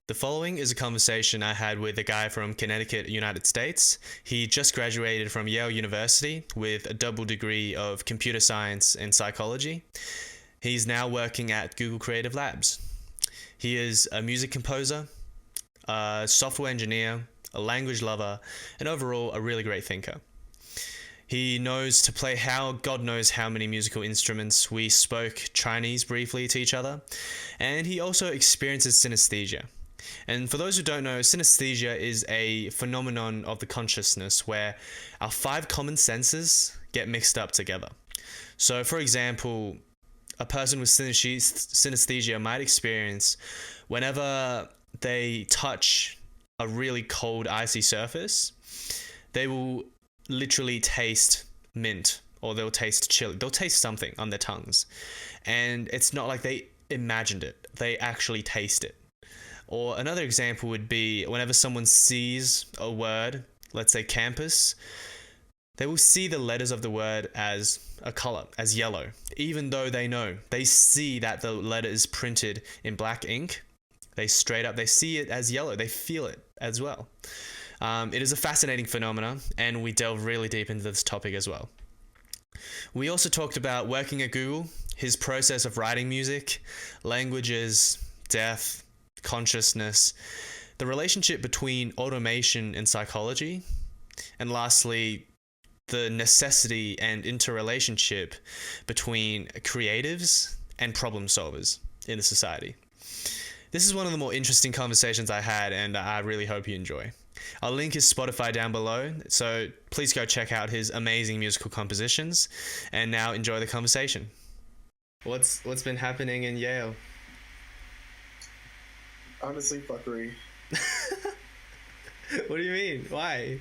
The following is a conversation I had with a guy from Connecticut, United States. He just graduated from Yale University with a double degree of computer science and psychology. He's now working at Google Creative Labs. He is a music composer, a software engineer, a language lover, and overall a really great thinker. He knows to play God knows how many musical instruments. We spoke Chinese briefly to each other, and he also experiences synesthesia. And for those who don't know, synesthesia is a phenomenon of the consciousness where our 5 common senses get mixed up together. So, for example, a person with synesthesia might experience whenever they touch a really cold, icy surface, they will literally taste mint, or they'll taste chili. They'll taste something on their tongues. And it's not like they imagined it. They actually taste it. Or another example would be whenever someone sees a word, let's say campus, they will see the letters of the word as a color, as yellow, even though they see that the letter is printed in black ink. They see it as yellow. They feel it as well. It is a fascinating phenomenon, and we delve really deep into this topic as well. We also talked about working at Google, his process of writing music, languages, death, consciousness, the relationship between automation and psychology, and lastly, the necessity and interrelationship between creatives and problem solvers in the society. This is one of the more interesting conversations I had, and I really hope you enjoy. I'll link his Spotify down below, so please go check out his amazing musical compositions, and now enjoy the conversation. What's been happening in Yale? Honestly, fuckery. What do you mean? Why?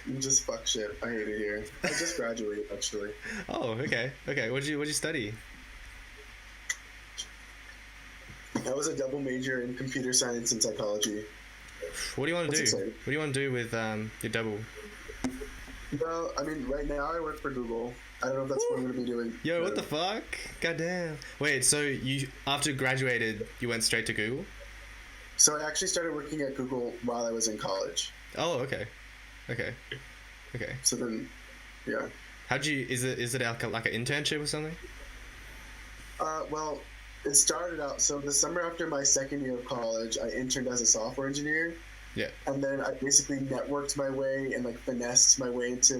You just fuck shit. I hate it here. I just graduated, actually. Oh, okay. What'd you study? I was a double major in computer science and psychology. What do you want to do? Exciting. What do you want to do with your double? Well, I mean, right now I work for Google. I don't know if that's what I'm going to be doing. Yo, what the fuck? Goddamn. Wait, so you, after you graduated, you went straight to Google? So I actually started working at Google while I was in college. Oh, okay. So then, yeah. Is it like an internship or something? Well, it started out, so the summer after my second year of college, I interned as a software engineer. Yeah. And then I basically networked my way and finessed my way into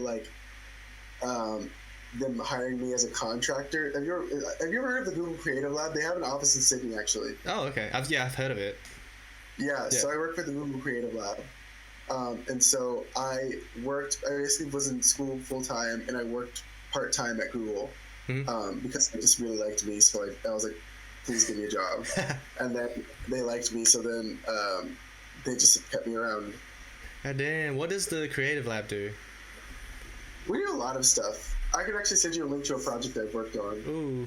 them hiring me as a contractor. Have you ever heard of the Google Creative Lab? They have an office in Sydney, actually. Oh, okay. I've heard of it. Yeah, so I work for the Google Creative Lab. And so I basically was in school full time, and I worked part time at Google because they just really liked me. So I was like, please give me a job. And then they liked me, so then they just kept me around. God damn. What does the Creative Lab do? We do a lot of stuff. I could actually send you a link to a project I've worked on. Ooh.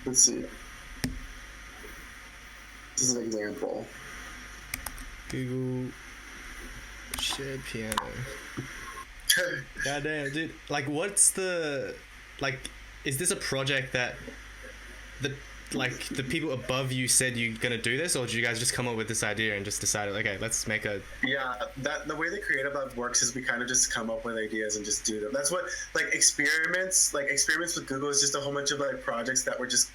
Let's see. This is an example. Google shared piano. God damn, dude. What's the... is this a project that the people above you said you're gonna do this, or did you guys just come up with this idea and just decided, okay, let's make a... Yeah, the way the Creative Lab works is we kind of just come up with ideas and just do them. That's what, experiments with Google is just a whole bunch of projects that were just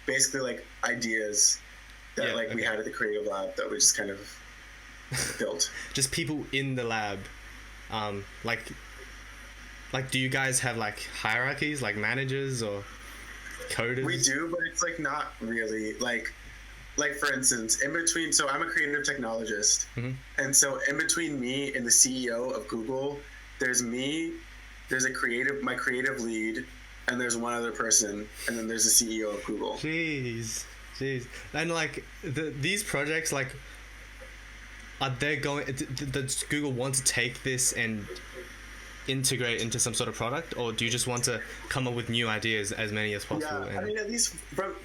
basically ideas that we had at the Creative Lab that we just kind of built. Just people in the lab. Do you guys have hierarchies, managers or coders? We do, but it's not really. For instance, in between, so I'm a creative technologist, and so in between me and the CEO of Google, there's me, there's my creative lead, and there's one other person, and then there's the CEO of Google. Jeez. And these projects, are they going? Does Google want to take this and integrate into some sort of product, or do you just want to come up with new ideas, as many as possible? Yeah, I mean, at least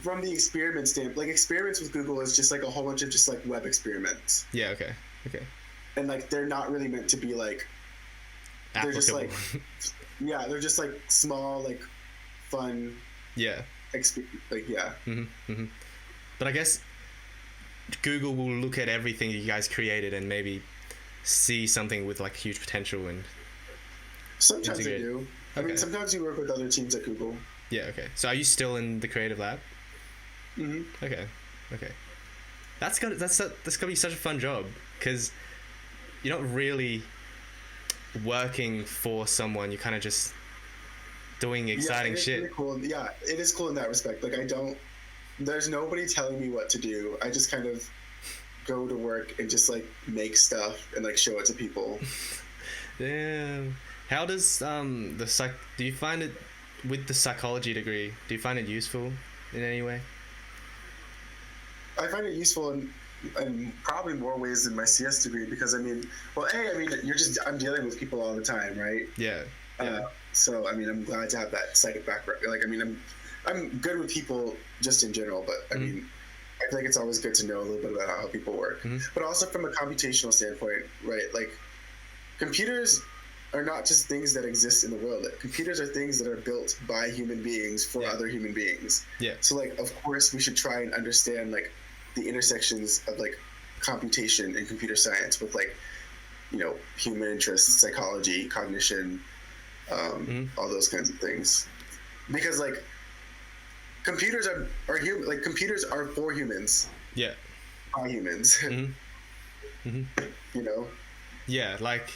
from the experiment standpoint, experiments with Google is just a whole bunch of just web experiments. Yeah. Okay. And they're not really meant to be they're just yeah, they're just small fun. Yeah. Yeah. But I guess Google will look at everything you guys created and maybe see something with like huge potential and sometimes integrate. they do. Okay. I mean, sometimes you work with other teams at Google. Yeah. Okay. So are you still in the creative lab? Mm-hmm. Okay. That's gotta be such a fun job, because you're not really working for someone. You're kind of just doing exciting shit. Really cool. Yeah, it is cool in that respect. Like there's nobody telling me what to do. I just kind of go to work and just like make stuff and like show it to people. Damn. How does do you find it with the psychology degree? Do you find it useful in any way? I find it useful in probably more ways than my CS degree, because I'm dealing with people all the time, right? Yeah. So I mean, I'm glad to have that psych background. Like, I mean, I'm good with people just in general, but I mean, I feel like it's always good to know a little bit about how people work. But also from a computational standpoint, right? Like, computers are not just things that exist in the world. Like, computers are things that are built by human beings for other human beings. Yeah. So like, of course, we should try and understand like the intersections of like computation and computer science with like, you know, human interests, psychology, cognition, all those kinds of things. Because like, computers are human. Like, computers are for humans. Yeah. By humans. You know. Yeah, like,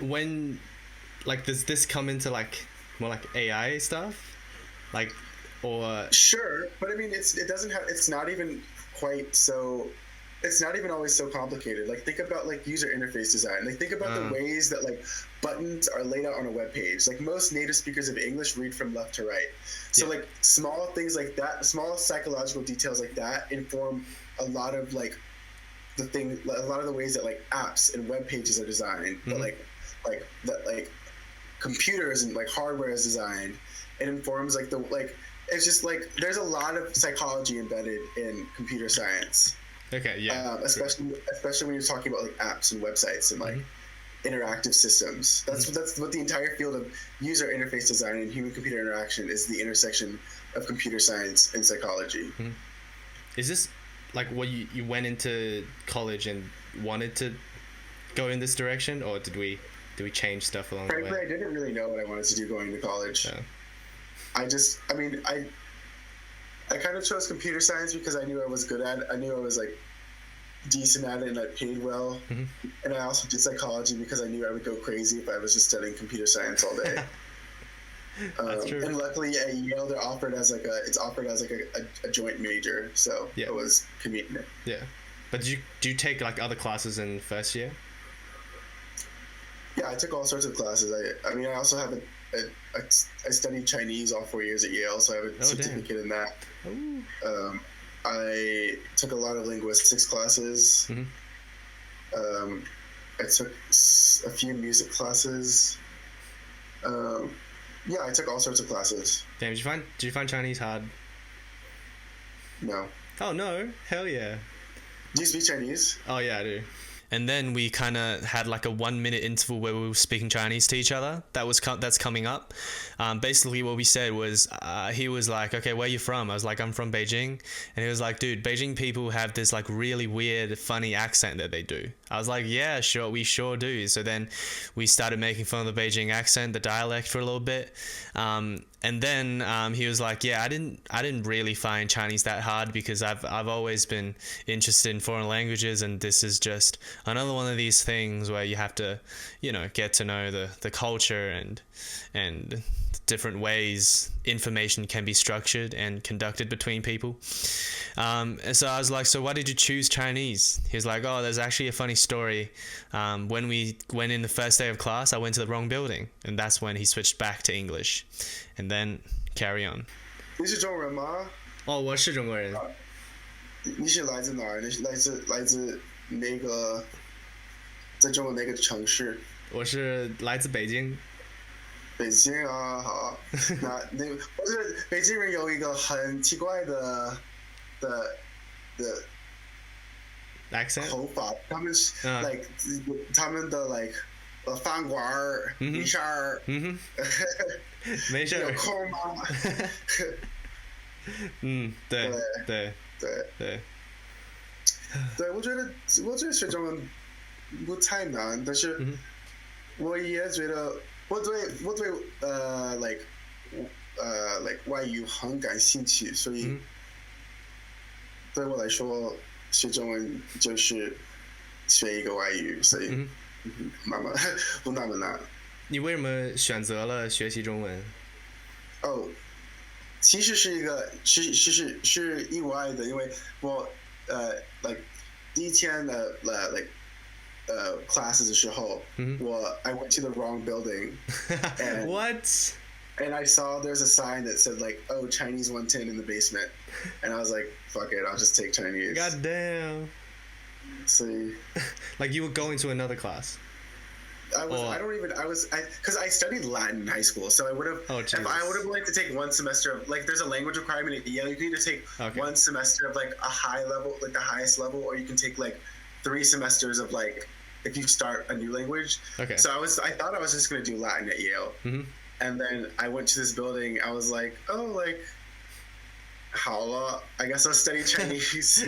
when, like, does this come into like more like AI stuff, like, or sure, but I mean, it's not even quite so. It's not even always so complicated. Like, think about like user interface design. Like, think about the ways that like buttons are laid out on a web page. Like, most native speakers of English read from left to right. So like, small things like that, small psychological details like that inform a lot of like a lot of the ways that like apps and web pages are designed. But like computers and like hardware is designed. It informs like it's just like there's a lot of psychology embedded in computer science. Okay, yeah. Especially when you're talking about like apps and websites and like interactive systems. That's what the entire field of user interface design and human computer interaction is, the intersection of computer science and psychology. Is this like what you went into college and wanted to go in this direction, or did we change stuff along the way? Frankly, I didn't really know what I wanted to do going to college. I kind of chose computer science because I knew I was good at it. I knew I was like decent at it and I paid well. And I also did psychology because I knew I would go crazy if I was just studying computer science all day. That's true. And luckily at Yale, it's offered as like a joint major, so it was convenient. Yeah, but do you take like other classes in first year? Yeah, I took all sorts of classes. I also have I studied Chinese all 4 years at Yale, so I have a certificate in that. I took a lot of linguistics classes. I took a few music classes. I took all sorts of classes. Damn, did you find Chinese hard? No. Oh no! Hell yeah! Do you speak Chinese? Oh yeah, I do. And then we kind of had like a 1 minute interval where we were speaking Chinese to each other. That's coming up. Basically what we said was, he was like, okay, where are you from? I was like, I'm from Beijing. And he was like, dude, Beijing people have this like really weird, funny accent that they do. I was like, yeah, sure, we sure do. So then we started making fun of the Beijing accent, the dialect, for a little bit. And then he was like, yeah, I didn't really find Chinese that hard because I've always been interested in foreign languages, and this is just another one of these things where you have to, get to know the culture and different ways information can be structured and conducted between people. And so I was like, so why did you choose Chinese? He was like, oh, there's actually a funny story. When we went in the first day of class, I went to the wrong building, and that's when he switched back to English. And then carry on. 你是中人吗？哦，我是中国人。你是来自哪儿？你是来自那个在中国哪个城市？我是来自北京。北京啊，好。不是北京人有一个很奇怪的 accent 头发，他们是like 他们的 like 饭馆儿没事儿，没事儿，有空吗？对。对对，对，我觉得学中文不太难，但是我也觉得我对外语很感兴趣，所以对我来说学中文就是学一个外语，所以慢慢不那么难。你为什么选择了学习中文？哦，其实是一个是意外的，因为我第一天的classes 的时候，I went to the wrong building and What? and I saw there's a sign that said like, oh, Chinese 110 in the basement, and I was like, fuck it, I'll just take Chinese. God damn. See, Like you were going to another class. Because I studied Latin in high school, so I would have. Oh, if I would have liked to take one semester of like, there's a language requirement at Yale. You can either take one semester of like a high level, like the highest level, or you can take like 3 semesters of like if you start a new language. Okay. So I thought I was just gonna do Latin at Yale, and then I went to this building. I was like, oh, like, how I guess I'll study Chinese.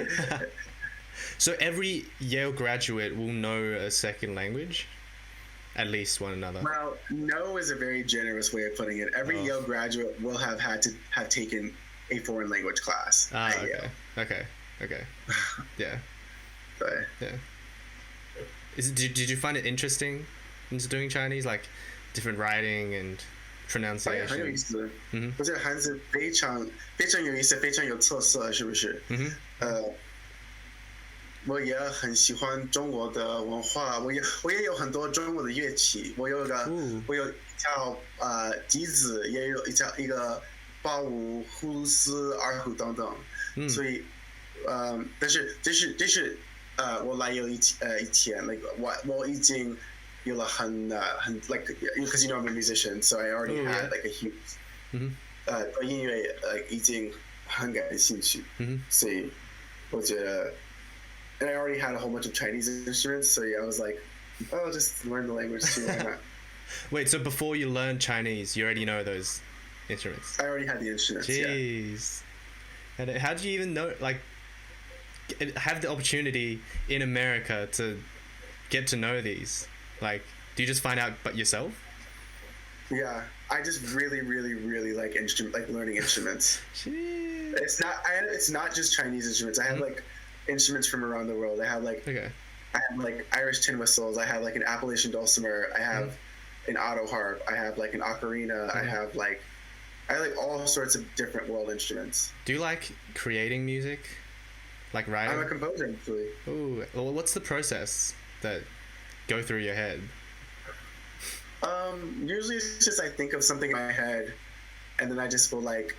So every Yale graduate will know a second language. At least one another. Well, no is a very generous way of putting it. Every Yale graduate will have had to have taken a foreign language class at Yale. Okay. Yeah. But, yeah. Did you find it interesting into doing Chinese, like different writing and pronunciation? 很有意思。我觉得汉字非常非常有意思，非常有特色，是不是？我也很喜欢中国的文化，我也有很多中国的乐器，我有一条笛子，也有一个包舞、葫芦丝、二胡等等，所以但是这是我来有一天，like 我已经有了很 like because you know I'm a musician, so I already had like a huge 对音乐已经很感兴趣，所以我觉得。And I already had a whole bunch of Chinese instruments, so yeah, I was like, oh, I'll just learn the language too. Why not? Wait, so before you learned Chinese, you already know those instruments? I already had the instruments. Jeez. Yeah. And how did you even know, like, have the opportunity in America to get to know these? Like, do you just find out but yourself? Yeah, I just really, really, really like learning instruments. Jeez. It's not just Chinese instruments. I have like instruments from around the world. I have like Irish tin whistles. I have like an Appalachian dulcimer. I have an auto harp. I have like an ocarina. I have like all sorts of different world instruments. Do you like creating music? Like writing? I'm a composer actually. Ooh, well, what's the process that go through your head? Usually it's just I think of something in my head, and then I just feel like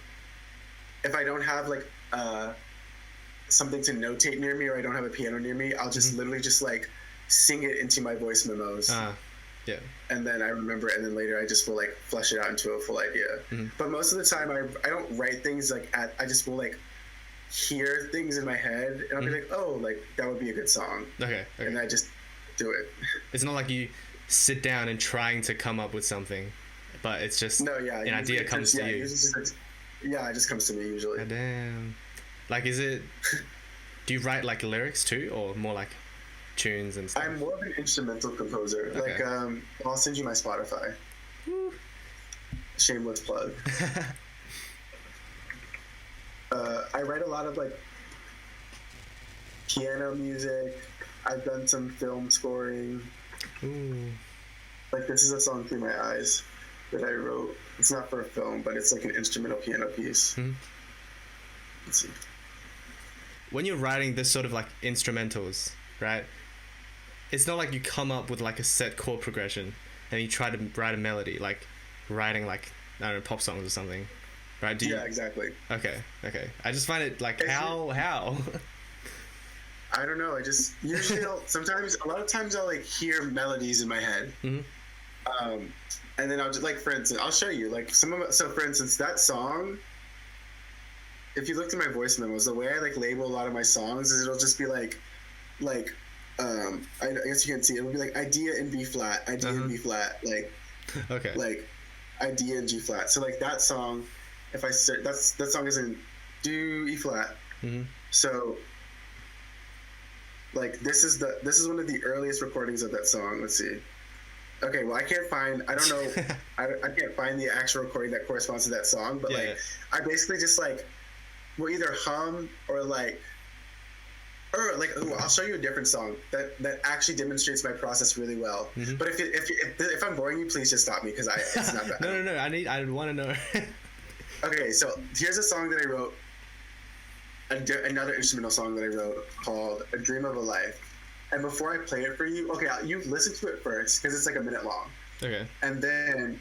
if I don't have like something to notate near me, or I don't have a piano near me, I'll just literally just like sing it into my voice memos. Yeah. And then I remember it, and then later I just will like flesh it out into a full idea. But most of the time I don't write things like I just will like hear things in my head, and I'll be like, oh, like that would be a good song. Okay. And I just do it. It's not like you sit down and trying to come up with something, but it's just an idea comes to you. It just comes to me usually. God damn. Like, do you write like lyrics too, or more like tunes and stuff? I'm more of an instrumental composer. Okay. Like, I'll send you my Spotify. Woo. Shameless plug. I write a lot of like piano music. I've done some film scoring. Ooh. Like, this is a song Through My Eyes that I wrote. It's not for a film, but it's like an instrumental piano piece. Let's see. When you're writing this sort of like instrumentals, right? It's not like you come up with like a set chord progression and you try to write a melody, like writing like, I don't know, pop songs or something, right? Yeah, exactly. Okay. I just find it like, how? I don't know. I just usually a lot of times I'll like hear melodies in my head, and then I'll just like, for instance, I'll show you like so for instance, that song. If you looked at my voice memos, the way I like label a lot of my songs is it'll just be like I guess you can see it'll be like idea in B flat, idea in B flat, like like idea in G flat. So like that song, if I that song is in do E flat, So like this is one of the earliest recordings of that song. Let's see. Okay, well I can't find I can't find the actual recording that corresponds to that song, but like I basically just like will either hum or like I'll show you a different song that actually demonstrates my process really well. Mm-hmm. But if I'm boring you, please just stop me because it's not bad. No. I want to know. Okay, so here's a song that I wrote. Another instrumental song that I wrote called "A Dream of a Life." And before I play it for you, okay, you listen to it first because it's like a minute long. Okay. And then,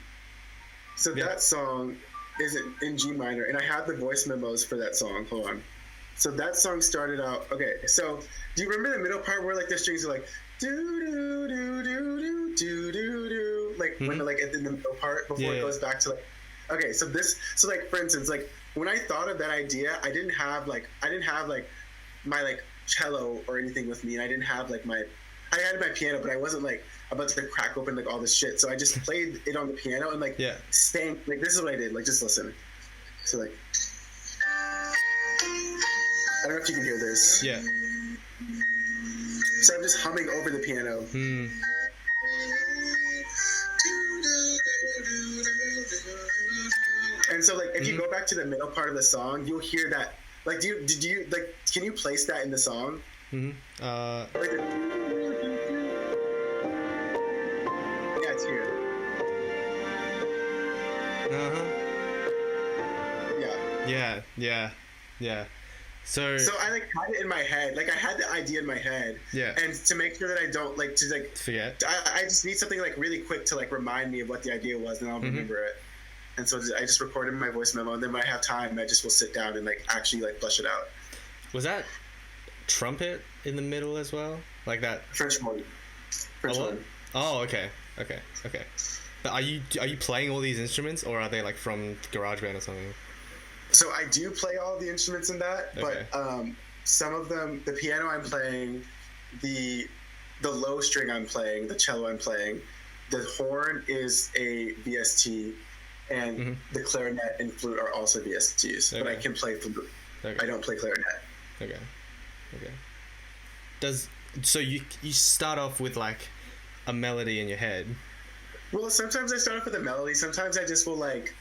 that song is in G minor, and I have the voice memos for that song. Hold on. So that song started out. Okay, so do you remember the middle part where like the strings are like do do do do do do do like when like in the middle part before it goes back to like. Okay, so like for instance, like when I thought of that idea, I didn't have like my like cello or anything with me, and I didn't have like I had my piano, but I wasn't like about to crack open like all this shit. So I just played it on the piano and like sang like this is what I did. Like just listen. So like. I don't know if you can hear this. Yeah. So I'm just humming over the piano. And so like if you go back to the middle part of the song, you'll hear that. Like did you like can you place that in the song? Yeah, it's here. Yeah. So I like had it in my head. Like I had the idea in my head. Yeah. And to make sure that I don't like to like forget, I just need something like really quick to like remind me of what the idea was, and I'll remember it. And so I just recorded my voice memo, and then when I have time, I just will sit down and like actually like flesh it out. Was that trumpet in the middle as well? Like that French horn. Oh, okay. But are you playing all these instruments, or are they like from GarageBand or something? So I do play all the instruments in that, but some of them, the piano I'm playing, the low string I'm playing, the cello I'm playing, the horn is a VST, and the clarinet and flute are also VSTs. But I can play flute. I don't play clarinet. Okay. So you start off with like a melody in your head? Well, sometimes I start off with a melody. Sometimes I just will like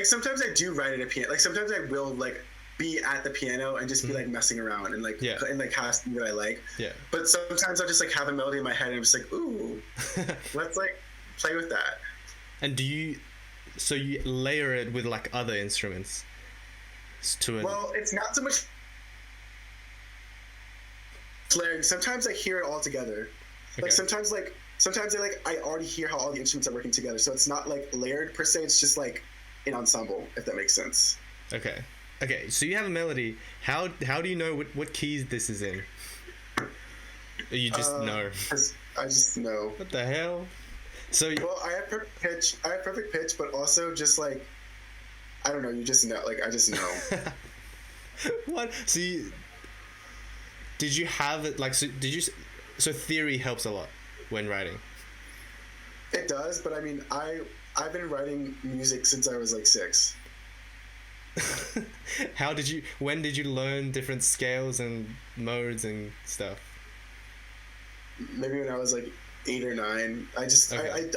sometimes I do write at a piano. Like sometimes I will like be at the piano and just be like messing around and like and like casting what I like. Yeah. But sometimes I'll just like have a melody in my head and I'm just like, ooh, let's like play with that. And so you layer it with like other instruments to it? Well, it's not so much layering. Sometimes I hear it all together. Okay. Like sometimes I already hear how all the instruments are working together. So it's not like layered per se. It's just like an ensemble, if that makes sense. Okay. So you have a melody. How do you know what keys this is in? Or you just know? I just know. What the hell? So I have perfect pitch, but also just like I don't know. You just know. Like I just know. What? So did you have it? Like so theory helps a lot when writing. It does, but I mean I've been writing music since I was like 6. When did you learn different scales and modes and stuff? Maybe when I was like 8 or 9.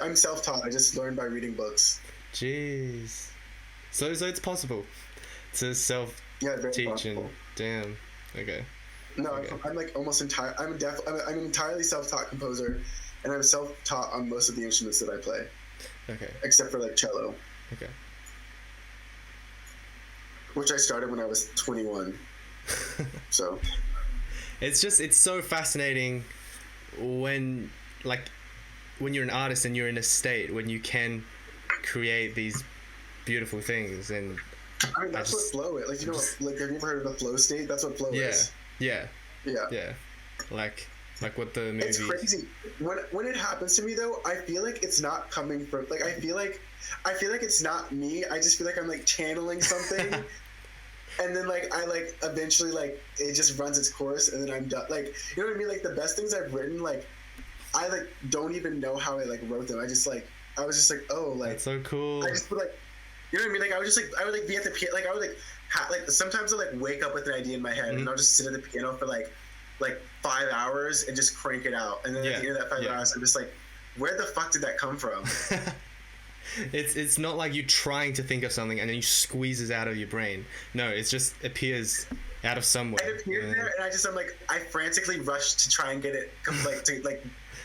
I'm self-taught. I just learned by reading books. Jeez. So it's possible to self-teach and damn. Okay. No, okay. I'm like almost entire. I'm an entirely self-taught composer, and I'm self-taught on most of the instruments that I play. Okay. Except for like cello. Okay. Which I started when I was 21. So. It's so fascinating when you're an artist and you're in a state when you can create these beautiful things, and I mean that's what flow is. Like like have you ever heard of the flow state? That's what flow is. Yeah. Like what the movie. It's crazy. When it happens to me though, I feel like it's not coming from like I feel like it's not me. I just feel like I'm like channeling something. And then like I like eventually like it just runs its course and then I'm done. Like you know what I mean? Like the best things I've written, like I like don't even know how I like wrote them. I was just like oh like that's so cool. I just would like you know what I mean? Like I would like be at the piano, like I would like like sometimes I'll like wake up with an idea in my head and I'll just sit at the piano for like 5 hours and just crank it out. And then at the end of that 5 hours, I'm just like, where the fuck did that come from? It's not like you trying to think of something and then you squeeze it out of your brain. No, it just appears out of somewhere. It appeared there, and I frantically rush to try and get it, to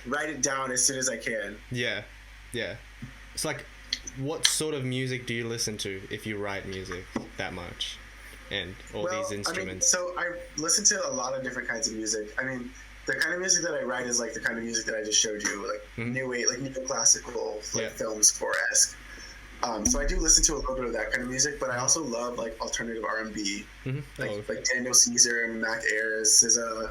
write it down as soon as I can. Yeah. It's like, what sort of music do you listen to if you write music that much, and all these instruments? So I listen to a lot of different kinds of music. I mean, the kind of music that I write is like the kind of music that I just showed you, like new classical, film score-esque. So I do listen to a little bit of that kind of music, but I also love like alternative R&B, like Daniel Caesar, Mac Ayres, SZA,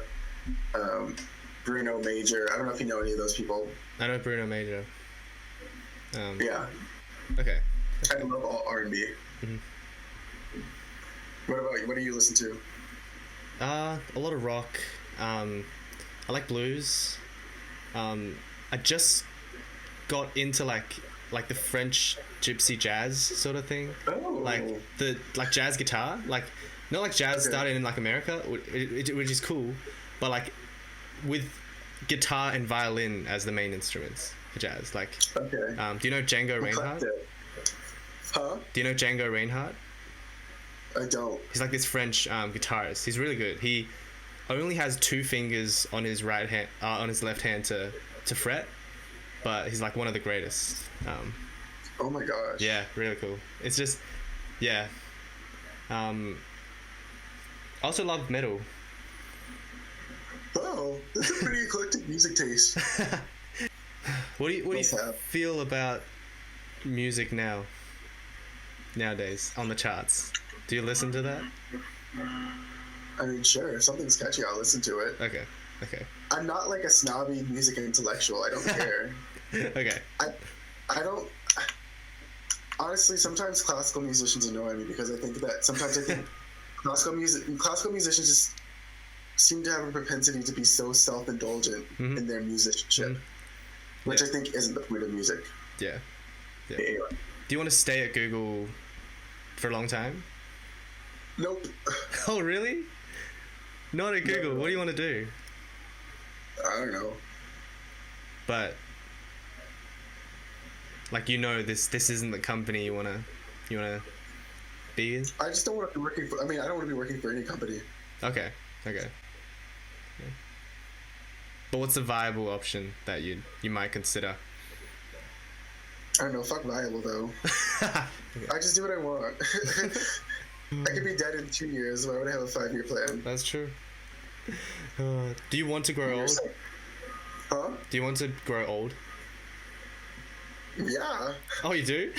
Bruno Major. I don't know if you know any of those people. I know Bruno Major. Yeah. Okay. I love all R&B. What about you? What do you listen to? A lot of rock. I like blues. I just got into like the French gypsy jazz sort of thing. Oh. Like jazz guitar, like not like jazz started in like America, which is cool, but like with guitar and violin as the main instruments for jazz. Like, do you know Django Reinhardt? Huh? Do you know Django Reinhardt? I don't. He's like this French guitarist. He's really good. He only has 2 fingers on his right hand, on his left hand to fret, but he's like one of the greatest. Oh my gosh. Yeah, really cool. It's just, yeah. Also love metal. Oh, that's a pretty eclectic music taste. What do you feel about music nowadays on the charts? Do you listen to that? I mean, sure. If something's catchy, I'll listen to it. Okay. I'm not like a snobby music intellectual. I don't care. Okay. I don't. Honestly, sometimes classical musicians annoy me because I think classical musicians just seem to have a propensity to be so self-indulgent in their musicianship, which I think isn't the point of music. Yeah. Anyway. Do you want to stay at Google for a long time? Nope. Oh, really? Not at Google. No. What do you want to do? I don't know. But like, this isn't the company you wanna be in? I just don't want to be working for. I mean, I don't want to be working for any company. Okay. Yeah. But what's a viable option that you might consider? I don't know. Fuck viable though. Okay. I just do what I want. I could be dead in 2 years. Why would I have a 5-year plan? That's true. Do you want to grow old? Huh? Do you want to grow old? Yeah. Oh, you do?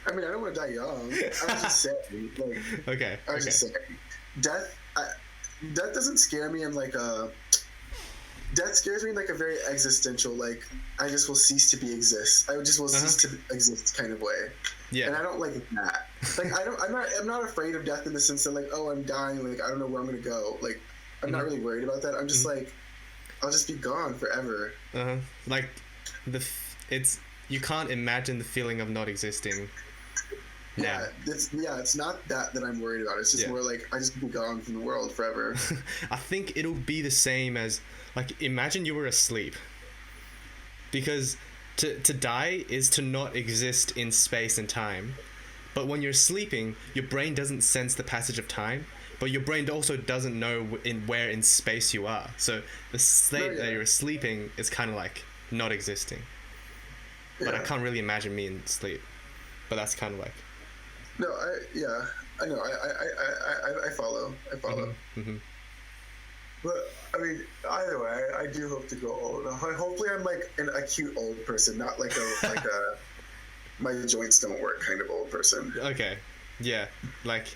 I mean, I don't want to die young. I was just saying. Okay. I was just saying. Death doesn't scare me in like a... Death scares me in like a very existential, like, I just will cease to exist. I just will cease to exist kind of way. Yeah. And I don't like that. Like, I'm not afraid of death in the sense that like, oh, I'm dying, like, I don't know where I'm going to go. Like, I'm not really worried about that. I'm just like, I'll just be gone forever. Like, you can't imagine the feeling of not existing. Yeah, it's not that I'm worried about. It's just more like I just be gone from the world forever. I think it'll be the same as, like, imagine you were asleep. Because to die is to not exist in space and time. But when you're sleeping, your brain doesn't sense the passage of time, but your brain also doesn't know where in space you are. So the state that you're sleeping is kind of like not existing. But I can't really imagine me in sleep. But that's kind of like... No, I know. I follow. But I mean, either way, I do hope to go old. Hopefully, I'm like an acute old person, not like a my joints don't work kind of old person. Okay, yeah, like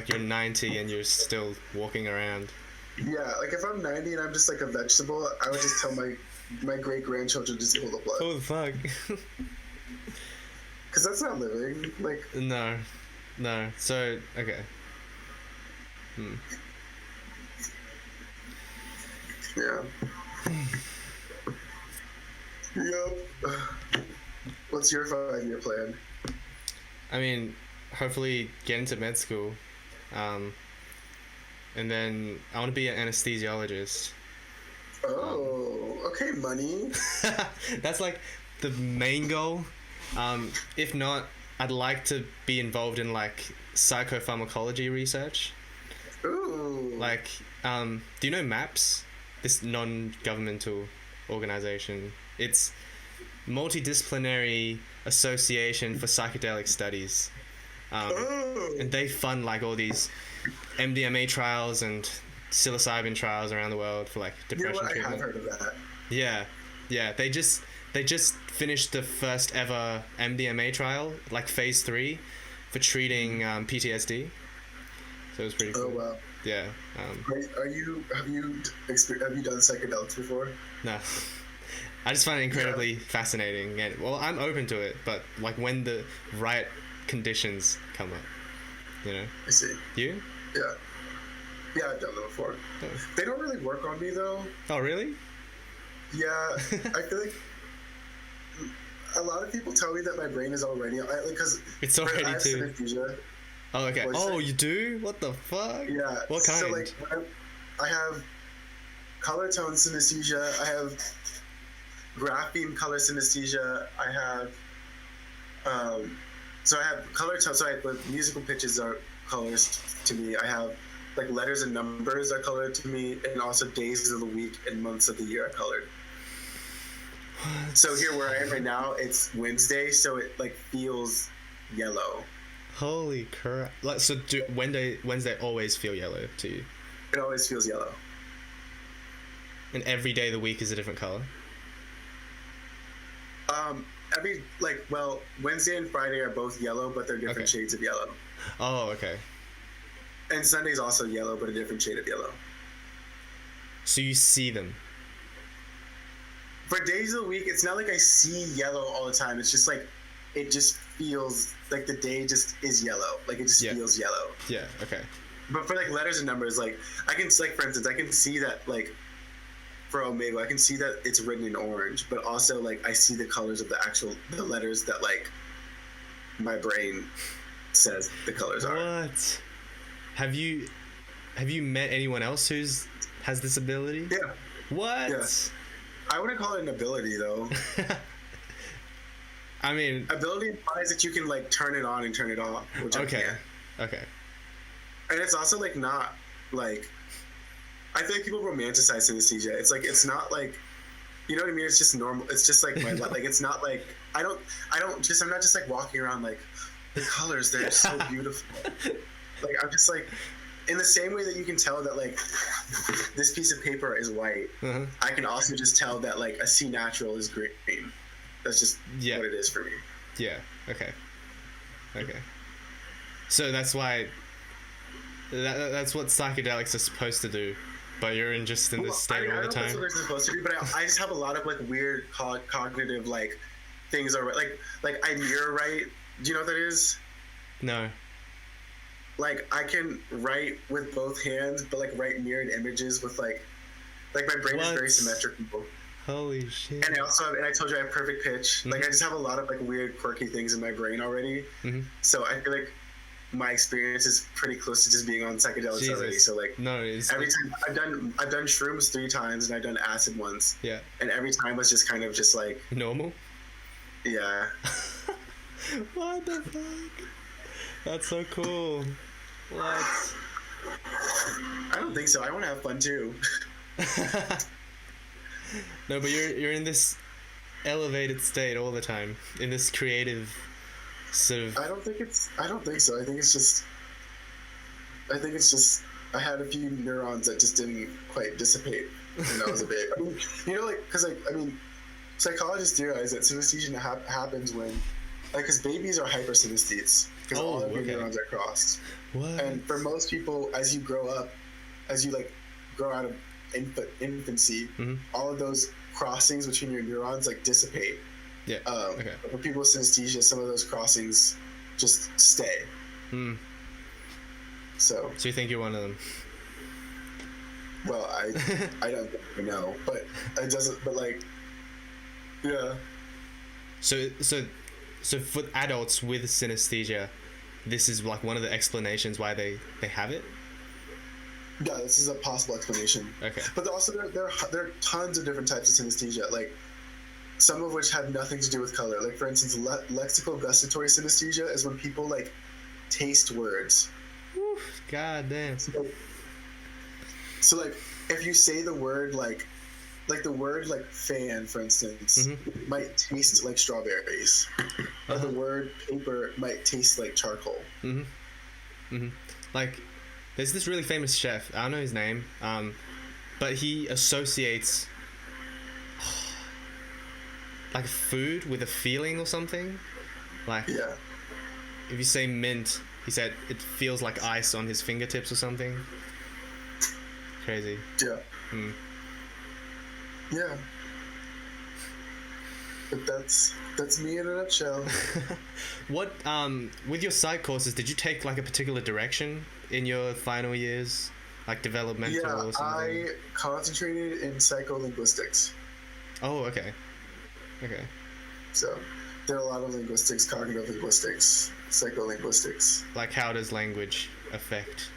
you're 90 and you're still walking around. Yeah, like if I'm 90 and I'm just like a vegetable, I would just tell my great grandchildren just pull the plug. Oh, the fuck. Because that's not living. Like, no. So, okay. Yeah. Yep. What's your 5-year plan? I mean, hopefully get into med school And then I want to be an anesthesiologist. Oh, okay, money. That's like the main goal. If not, I'd like to be involved in like psychopharmacology research. Ooh. Like, do you know MAPS? This non-governmental organization. It's Multidisciplinary Association for Psychedelic Studies. And they fund like all these MDMA trials and psilocybin trials around the world for like depression treatment. I have heard of that. Yeah. They just finished the first ever MDMA trial, like phase 3, for treating PTSD. So it was pretty cool. Oh wow. Yeah. Have you done psychedelics before? No. I just find it incredibly fascinating, and well, I'm open to it, but like when the right conditions come up, you know. I see. You? Yeah, I've done them before. Oh. They don't really work on me though. Oh really? Yeah, I feel like a lot of people tell me that my brain is already because it's already too. Synesthesia. Oh okay. Oh, you do? What the fuck? Yeah. What kind? So like, I have color tone synesthesia. I have grapheme color synesthesia. I have so I have color tone. So musical pitches are colors to me. I have like letters and numbers are colored to me, and also days of the week and months of the year are colored. What? So here where I am right now, it's Wednesday, so it like feels yellow. Holy crap! Like, so do Wednesday always feel yellow to you? It always feels yellow. And every day of the week is a different color? Wednesday and Friday are both yellow, but they're different shades of yellow. Oh, okay. And Sunday's also yellow, but a different shade of yellow. So you see them? For days of the week, it's not like I see yellow all the time. It's just like, it just feels like the day just is yellow. Like it just feels yellow. Yeah, okay. But for like letters and numbers, like I can, like for instance, I can see that like for Omegle, I can see that it's written in orange, but also like I see the colors of the letters that like my brain says the colors are. What? Have you met anyone else has this ability? Yeah. What? Yeah. I wouldn't call it an ability though. I mean, ability implies that you can like turn it on and turn it off. Which okay. And it's also like not like, I feel like people romanticize synesthesia. It's like, it's not like, you know what I mean? It's just normal. It's just like my like, it's not like I'm not just like walking around like the colors. They're so beautiful. Like I'm just like, in the same way that you can tell that like this piece of paper is white, I can also just tell that like a C natural is green. That's just what it is for me. Yeah. Okay. So that's why. That's what psychedelics are supposed to do, but you're in this state all the time. I don't know if that's what they're supposed to do, but I just have a lot of like weird cognitive like things are like I mirror write. Do you know what that is? No. Like I can write with both hands, but like write mirrored images with like my brain is very symmetrical. Holy shit! And I also have, and I told you I have perfect pitch. Like I just have a lot of like weird, quirky things in my brain already. So I feel like my experience is pretty close to just being on psychedelics already. So like every time I've done shrooms 3 times and I've done acid once. Yeah. And every time was just kind of just like normal. Yeah. What the fuck? That's so cool. What? I don't think so. I want to have fun too. No, but you're in this elevated state all the time, in this creative sort of. I don't think so. I think it's just I had a few neurons that just didn't quite dissipate when I was a baby. I mean, you know, like because psychologists theorize that synesthesia happens when, like, because babies are hypersynesthetes because all of your neurons are crossed. What? And for most people, as you grow up, as you like grow out of infancy, all of those crossings between your neurons like dissipate. Yeah. For people with synesthesia, some of those crossings just stay. So you think you're one of them? Well, I don't know, but it doesn't. But like, yeah. So for adults with synesthesia, this is like one of the explanations why they have it? Yeah, this is a possible explanation. Okay. But also there are tons of different types of synesthesia, like some of which have nothing to do with color. Like for instance, lexical gustatory synesthesia is when people like taste words. Whew, God damn. So like if you say the word like the word like fan, for instance, might taste like strawberries, or the word paper might taste like charcoal. Like, there's this really famous chef. I don't know his name, but he associates like food with a feeling or something. Like, if you say mint, he said it feels like ice on his fingertips or something. Crazy. Yeah. Yeah. But that's me in a nutshell. What with your psych courses, did you take like a particular direction in your final years, like developmental or something? I concentrated in psycholinguistics. Oh, okay. So there are a lot of linguistics, cognitive linguistics, psycholinguistics. Like, how does language affect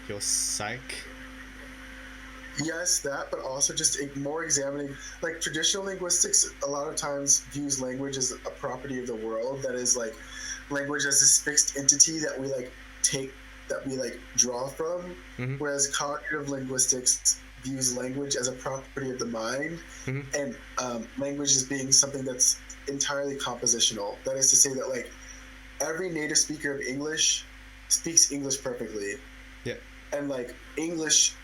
your psych? Yes, that, but also just more examining, like traditional linguistics a lot of times views language as a property of the world, that is like language as this fixed entity that we like draw from, whereas cognitive linguistics views language as a property of the mind, and language as being something that's entirely compositional. That is to say that like every native speaker of English speaks English perfectly. Yeah. And like English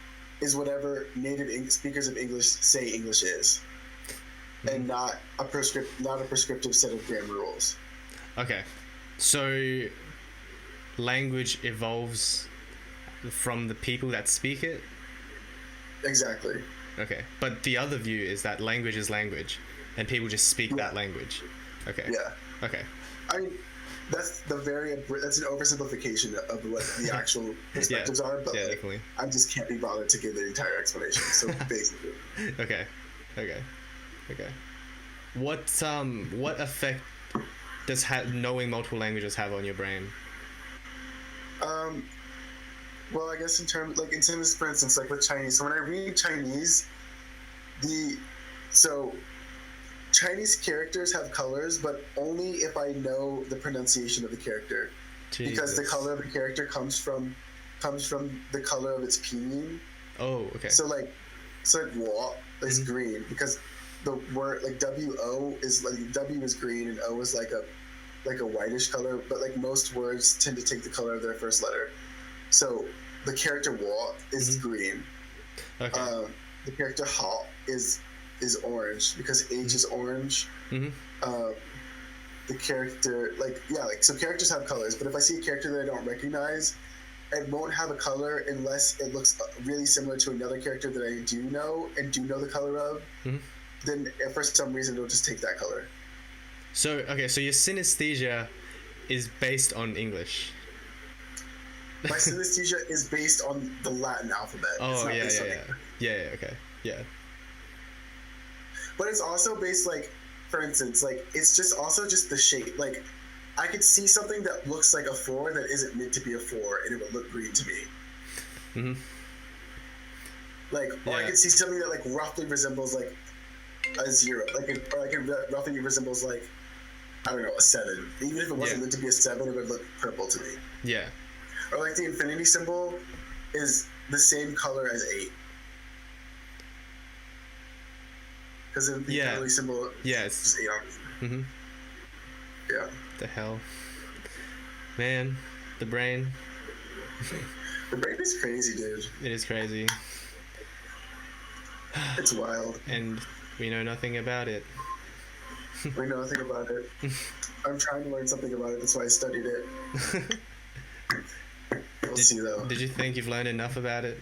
is whatever native speakers of English say English is, and not a prescriptive set of grammar rules. Okay, so language evolves from the people that speak it? Exactly. Okay, but the other view is that language is language, and people just speak that language. Okay. Yeah. Okay. I mean, that's an oversimplification of what the actual perspectives are, but like, definitely. I just can't be bothered to give the entire explanation. So basically. Okay. What effect does knowing multiple languages have on your brain? Well, I guess in terms, for instance, like with Chinese. So when I read Chinese, Chinese characters have colors, but only if I know the pronunciation of the character. Jesus. Because the color of the character comes from the color of its pinyin. Oh, okay. So Wo is green because the word like W-O is like W is green and O is like a whitish color, but like most words tend to take the color of their first letter. So the character Wo is green. Okay. The character Ha is orange because H is orange. The character so characters have colors, but if I see a character that I don't recognize, it won't have a color unless it looks really similar to another character that I do know the color of. Then if for some reason it'll just take that color. So your synesthesia is based on English. My synesthesia is based on the Latin alphabet. Oh, yeah, okay. Yeah. But it's also based, like, for instance, like, it's just also just the shape. Like, I could see something that looks like a 4 that isn't meant to be a 4, and it would look green to me. Like, or I could see something that, like, roughly resembles, like, a 0. Roughly resembles, like, I don't know, a 7. Even if it wasn't meant to be a 7, it would look purple to me. Yeah. Or, like, the infinity symbol is the same color as 8. Because the infinity symbol is just 8 on. Yeah. The hell. Man, the brain. The brain is crazy, dude. It is crazy. It's wild. And we know nothing about it. We know nothing about it. I'm trying to learn something about it, that's why I studied it. We'll see, though. Did you think you've learned enough about it?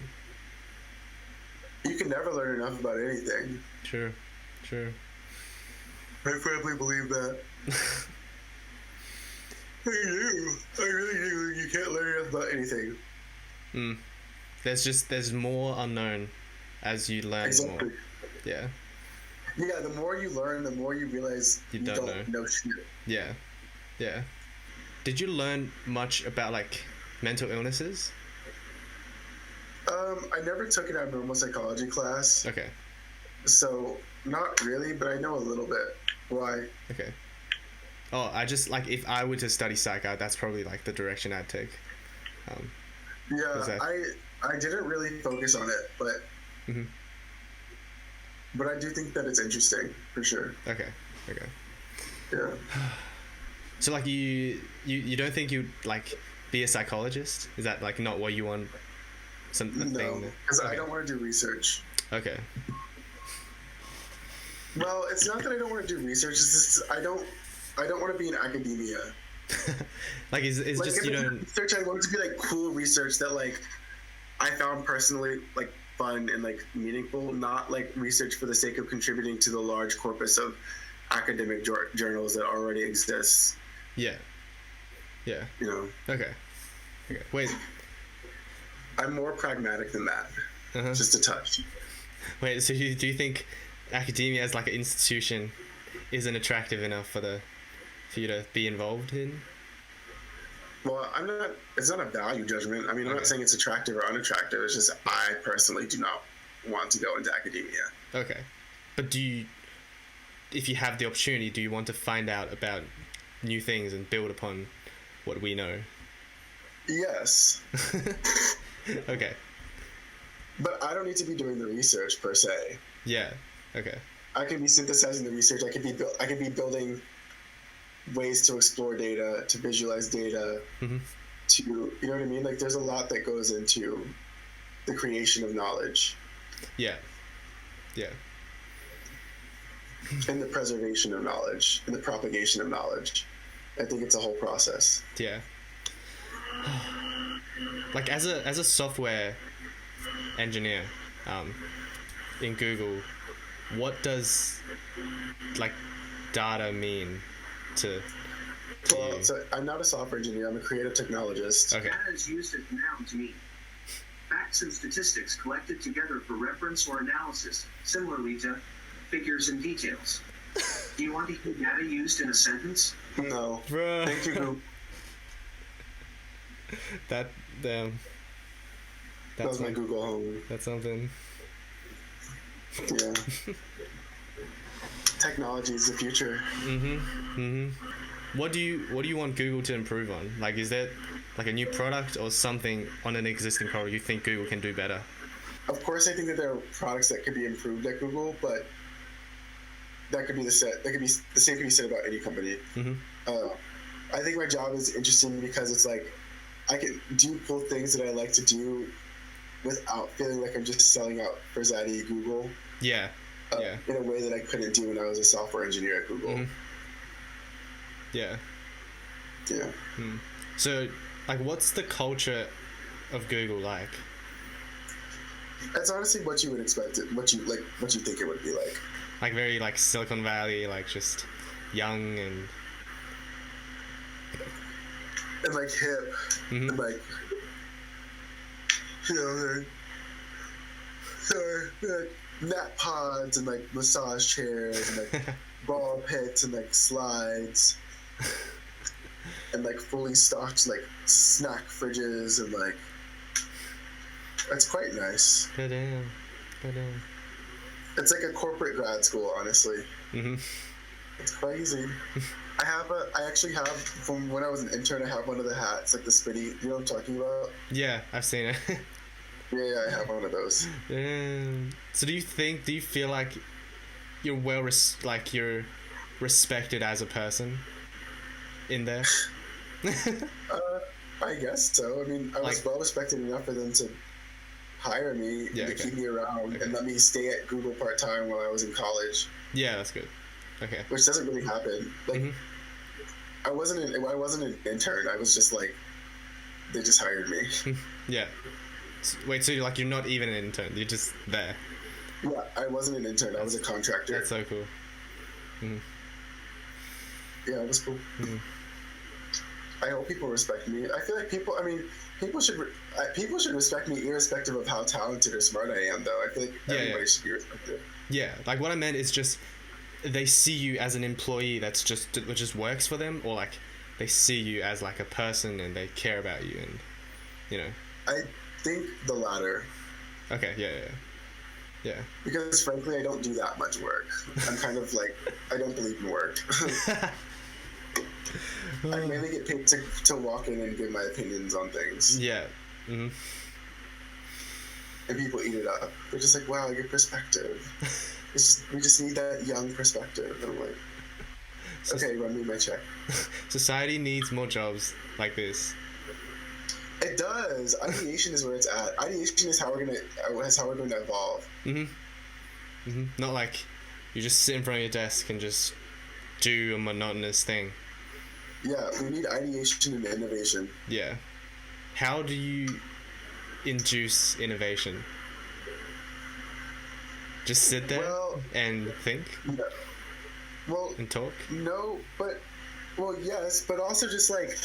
You can never learn enough about anything. True. I firmly believe that. I really do. You can't learn enough about anything. There's more unknown as you learn more. Yeah. Yeah, the more you learn, the more you realize you don't know shit. Yeah. did you learn much about like mental illnesses? I never took an abnormal psychology class. Okay. So not really, but I know a little bit. Why? Okay. Oh, I just like if I were to study psych, that's probably like the direction I'd take. Yeah, I didn't really focus on it, but mm-hmm. but I do think that it's interesting for sure. Okay. Yeah. So like you don't think you'd like be a psychologist? Is that like not what you want? No, because I don't want to do research. Okay. Well, it's not that I don't want to do research. It's just I don't want to be in academia. Like it's like just you don't research. I want it to be like cool research that like I found personally like fun and like meaningful, not like research for the sake of contributing to the large corpus of academic journals that already exists. Yeah. You know. Okay. Wait. I'm more pragmatic than that. Just a touch. Wait. So do you think academia as like an institution isn't attractive enough for you to be involved in? Well, it's not a value judgment. I mean, I'm not saying it's attractive or unattractive. It's just I personally do not want to go into academia. Okay. But if you have the opportunity, do you want to find out about new things and build upon what we know? Yes. Okay. But I don't need to be doing the research per se. Yeah. Okay. I could be synthesizing the research. I could be building ways to explore data, to visualize data, to, you know what I mean? Like there's a lot that goes into the creation of knowledge. Yeah. And the preservation of knowledge and the propagation of knowledge. I think it's a whole process. Yeah. Like as a software engineer in Google, what does like data mean to well, so I'm not a software engineer. I'm a creative technologist. Okay. Data is used as a noun to mean facts and statistics collected together for reference or analysis, similarly to figures and details. Do you want to hear data used in a sentence? No. Bruh. Thank you, Google. That was my Google Home. That's something. Yeah. Technology is the future. What do you want Google to improve on? Like, is that like a new product or something on an existing product you think Google can do better? Of course, I think that there are products that could be improved at Google, but that could be the same could be said about any company. I think my job is interesting because it's like I can do cool things that I like to do without feeling like I'm just selling out for Zaddy Google. Yeah. In a way that I couldn't do when I was a software engineer at Google. Yeah. Yeah. So, like, what's the culture of Google like? That's honestly what you would expect it. What you think it would be like. Like very like Silicon Valley, like just young and like hip, and like you know, they're nap pods and like massage chairs and like ball pits and like slides and like fully stocked like snack fridges and like that's quite nice. Good damn. It's like a corporate grad school, honestly. It's crazy. I actually have, from when I was an intern, I have one of the hats, like the spinny, you know what I'm talking about? Yeah, I've seen it. Yeah, I have one of those. So do you feel like you're you're respected as a person in there? I guess so. I mean, I was well respected enough for them to hire me to keep me around and let me stay at Google part-time while I was in college. Yeah, that's good. Okay. Which doesn't really happen. Like, I wasn't an intern. I was just like, they just hired me. Yeah. Wait, so you're not even an intern? You're just there? Yeah, I wasn't an intern. I was a contractor. That's so cool. Yeah, it was cool. I hope people respect me. I feel like people should respect me irrespective of how talented or smart I am, though. I feel like everybody should be respected. Yeah, like what I meant is just they see you as an employee that just works for them, or like they see you as like a person and they care about you, and you know. I think the latter. Okay, yeah. Because frankly, I don't do that much work. I'm kind of like, I don't believe in work. I mainly get paid to walk in and give my opinions on things. Yeah. Mm-hmm. And people eat it up. They're just like, wow, your perspective. We just need that young perspective. And I'm like, okay, run me my check. Society needs more jobs like this. It does. Ideation is where it's at. Ideation is how we're gonna evolve. Not like you just sit in front of your desk and just do a monotonous thing. Yeah, we need ideation and innovation. Yeah. How do you induce innovation? Just sit there and think? Yeah. Well, and talk? No, but yes, but also just like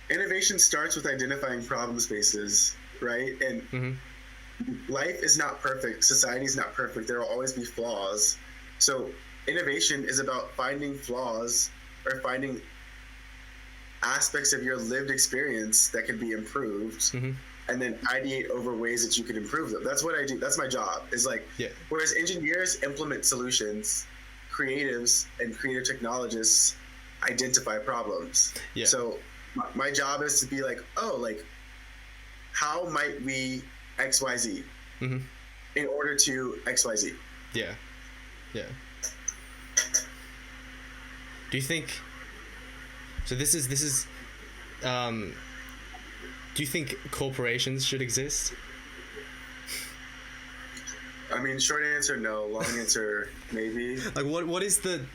innovation starts with identifying problem spaces, right? And life is not perfect. Society is not perfect. There will always be flaws. So innovation is about finding flaws or finding aspects of your lived experience that can be improved, and then ideate over ways that you can improve them. That's what I do. That's my job. Is like, whereas engineers implement solutions, creatives and creative technologists identify problems. Yeah. So my job is to be like, how might we XYZ in order to XYZ? Yeah. Do you think? So this is. Do you think corporations should exist? I mean, short answer, no. Long answer, maybe. Like, what is the?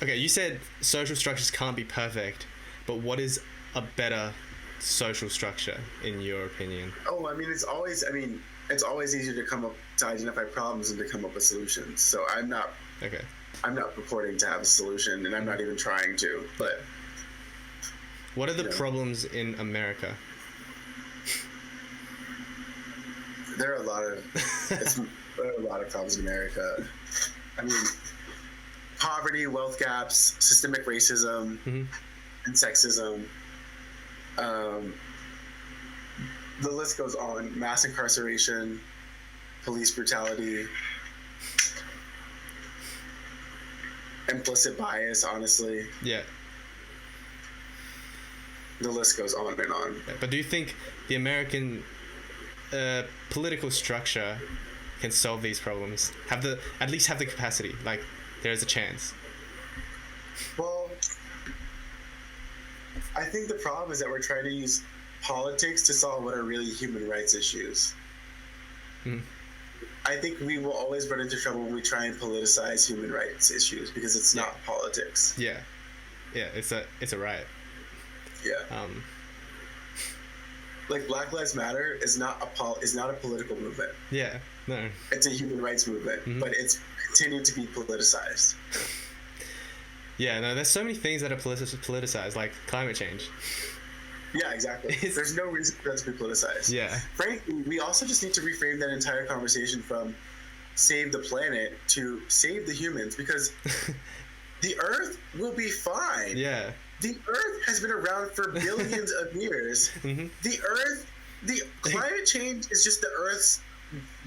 Okay, you said social structures can't be perfect, but what is a better social structure in your opinion? Oh, I mean, it's always easier to identify problems than to come up with solutions. So I'm not purporting to have a solution, and I'm not even trying to. But what are the problems in America? There are a lot of problems in America. I mean, poverty, wealth gaps, systemic racism, and sexism. The list goes on. Mass incarceration, police brutality, implicit bias, honestly. Yeah. The list goes on and on. But do you think the American political structure can solve these problems? At least have the capacity? Like, there is a chance. Well, I think the problem is that we're trying to use politics to solve what are really human rights issues. I think we will always run into trouble when we try and politicize human rights issues because it's not politics. Yeah, it's a riot. Yeah. Like Black Lives Matter is not a political movement. Yeah, no. It's a human rights movement, but it's continued to be politicized. Yeah, no, there's so many things that are politicized, like climate change. Yeah, exactly. There's no reason for that to be politicized. Yeah. Frankly, we also just need to reframe that entire conversation from save the planet to save the humans, because the Earth will be fine. Yeah. The Earth has been around for billions of years. The climate change is just the Earth's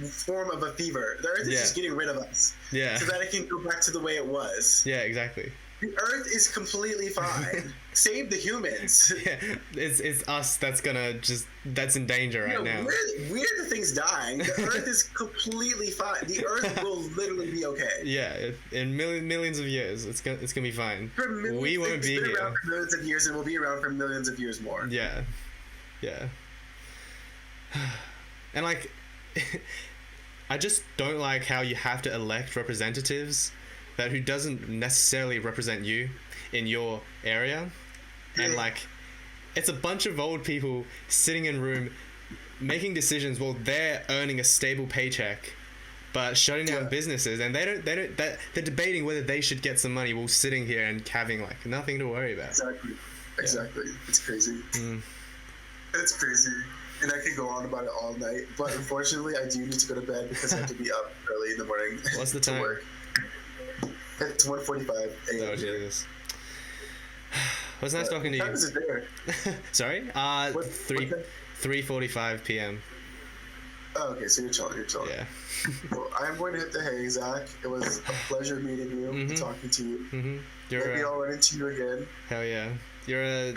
form of a fever. The Earth is just getting rid of us. Yeah. So that it can go back to the way it was. Yeah, exactly. The Earth is completely fine. Save the humans. Yeah, it's us that's in danger right now. We're the things dying. The Earth is completely fine. The Earth will literally be okay. Yeah, in millions of years, it's gonna be fine. We won't be here. It's been around for millions of years, and we'll be around for millions of years more. Yeah. And like, I just don't like how you have to elect representatives who doesn't necessarily represent you in your area. And like, it's a bunch of old people sitting in a room making decisions while they're earning a stable paycheck, but shutting down businesses, and they're debating whether they should get some money while sitting here and having like nothing to worry about. Exactly. It's crazy. It's crazy. And I could go on about it all night, but unfortunately I do need to go to bed because I have to be up early in the morning. What's the time? Work. It's 1:45 a.m. Oh, Jesus. Was nice talking to you. What time is it there? Sorry? What 3:45 p.m. Oh, okay, so you're chilling. Yeah. Well, I'm going to hit the hay, Zach. It was a pleasure meeting you and talking to you. Maybe I'll run into you again. Hell yeah. You're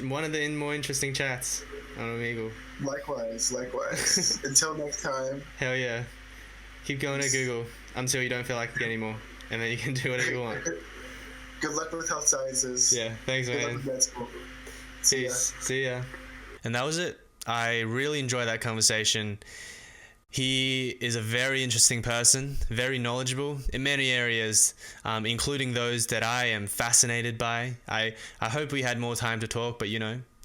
one of the more interesting chats on Omegle. Likewise. Until next time. Hell yeah. Keep going at Google until you don't feel like it anymore. And then you can do whatever you want. Good luck with health sciences. Yeah, thanks, man. Good luck with med school. Peace. See ya. And that was it. I really enjoyed that conversation. He is a very interesting person, very knowledgeable in many areas, including those that I am fascinated by. I hope we had more time to talk, but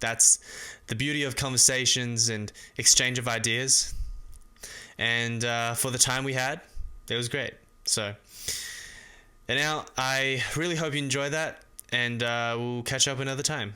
that's the beauty of conversations and exchange of ideas. And for the time we had, it was great. So, and now I really hope you enjoyed that, and we'll catch up another time.